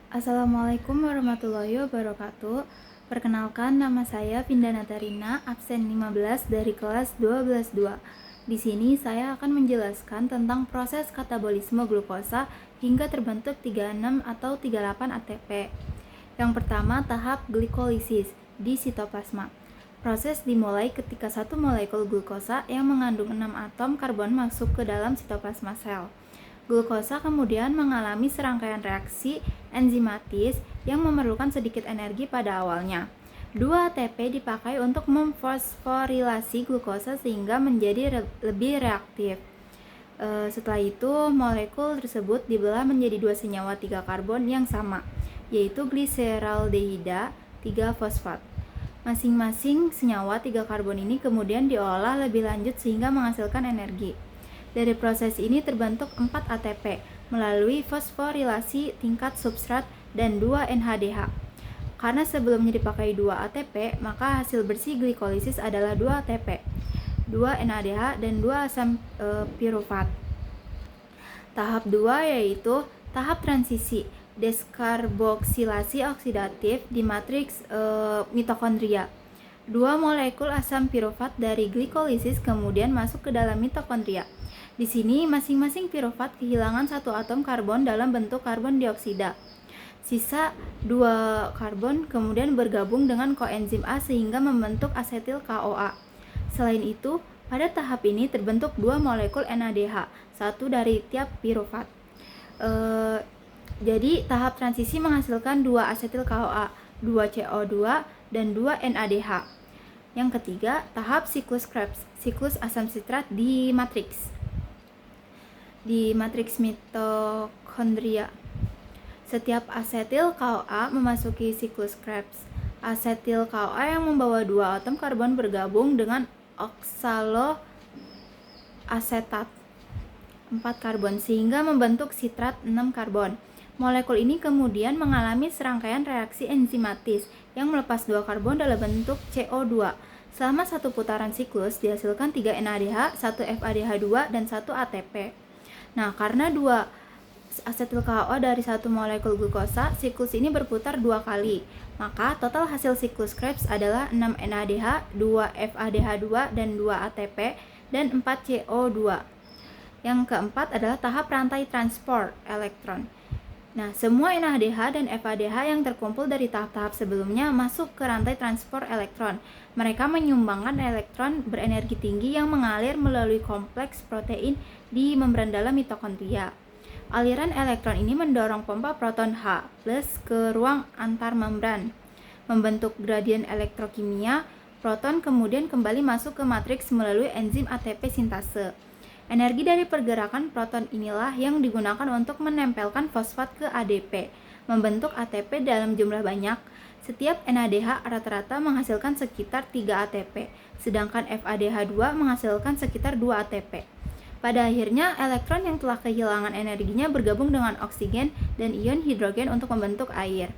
Assalamualaikum warahmatullahi wabarakatuh. Perkenalkan, nama saya Vinda Natarina, absen 15 dari kelas 12-2. Di sini saya akan menjelaskan tentang proses katabolisme glukosa hingga terbentuk 36 atau 38 ATP. Yang pertama, tahap glikolisis di sitoplasma. Proses dimulai ketika satu molekul glukosa yang mengandung 6 atom karbon masuk ke dalam sitoplasma sel. Glukosa kemudian mengalami serangkaian reaksi enzimatis yang memerlukan sedikit energi pada awalnya. 2 ATP dipakai untuk memfosforilasi glukosa sehingga menjadi lebih reaktif. Setelah itu, molekul tersebut dibelah menjadi 2 senyawa 3 karbon yang sama, yaitu gliseraldehida 3 fosfat. Masing-masing senyawa 3 karbon ini kemudian diolah lebih lanjut sehingga menghasilkan energi. Dari proses ini terbentuk 4 ATP melalui fosforilasi tingkat substrat dan 2 NADH. Karena sebelumnya dipakai 2 ATP, maka hasil bersih glikolisis adalah 2 ATP, 2 NADH, dan 2 asam pirufat. Tahap 2 yaitu tahap transisi deskarboksilasi oksidatif di matriks mitokondria. 2 molekul asam pirufat dari glikolisis kemudian masuk ke dalam mitokondria. Di sini masing-masing pirufat kehilangan 1 atom karbon dalam bentuk karbon dioksida. Sisa 2 karbon kemudian bergabung dengan koenzim A sehingga membentuk asetil CoA. Selain itu, pada tahap ini terbentuk 2 molekul NADH, 1 dari tiap pirufat. Jadi tahap transisi menghasilkan 2 asetil CoA, 2 CO2, dan 2 NADH. Yang ketiga, tahap siklus Krebs, siklus asam sitrat di matriks mitokondria. Setiap asetil CoA memasuki siklus Krebs. Asetil CoA yang membawa 2 atom karbon bergabung dengan oksaloasetat 4 karbon sehingga membentuk sitrat 6 karbon. Molekul ini kemudian mengalami serangkaian reaksi enzimatis yang melepas 2 karbon dalam bentuk CO2. Selama 1 putaran siklus dihasilkan 3 NADH, 1 FADH2, dan 1 ATP. Nah, karena 2 asetil CoA dari 1 molekul glukosa, siklus ini berputar 2 kali. Maka total hasil siklus Krebs adalah 6 NADH, 2 FADH2, dan 2 ATP, dan 4 CO2. Yang keempat adalah tahap rantai transport elektron. Nah, semua NADH dan FADH yang terkumpul dari tahap-tahap sebelumnya masuk ke rantai transport elektron. Mereka menyumbangkan elektron berenergi tinggi yang mengalir melalui kompleks protein di membran dalam mitokondria. Aliran elektron ini mendorong pompa proton H+ ke ruang antar membran, membentuk gradien elektrokimia. Proton kemudian kembali masuk ke matriks melalui enzim ATP sintase. Energi dari pergerakan proton inilah yang digunakan untuk menempelkan fosfat ke ADP, membentuk ATP dalam jumlah banyak. Setiap NADH rata-rata menghasilkan sekitar 3 ATP, sedangkan FADH2 menghasilkan sekitar 2 ATP. Pada akhirnya, elektron yang telah kehilangan energinya bergabung dengan oksigen dan ion hidrogen untuk membentuk air.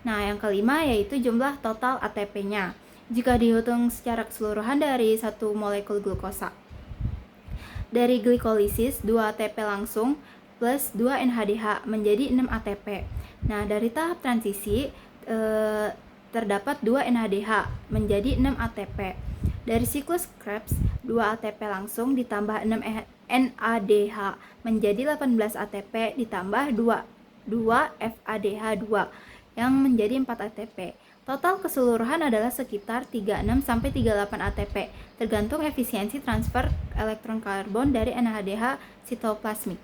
Nah, yang kelima yaitu jumlah total ATP-nya, jika dihitung secara keseluruhan dari 1 molekul glukosa. Dari glikolisis, 2 ATP langsung plus 2 NADH menjadi 6 ATP. Nah, dari tahap transisi terdapat 2 NADH menjadi 6 ATP. Dari siklus Krebs, 2 ATP langsung ditambah 6 NADH menjadi 18 ATP ditambah 2 FADH2 yang menjadi 4 ATP. Total keseluruhan adalah sekitar 36-38 ATP, tergantung efisiensi transfer elektron karbon dari NADH sitoplasmik.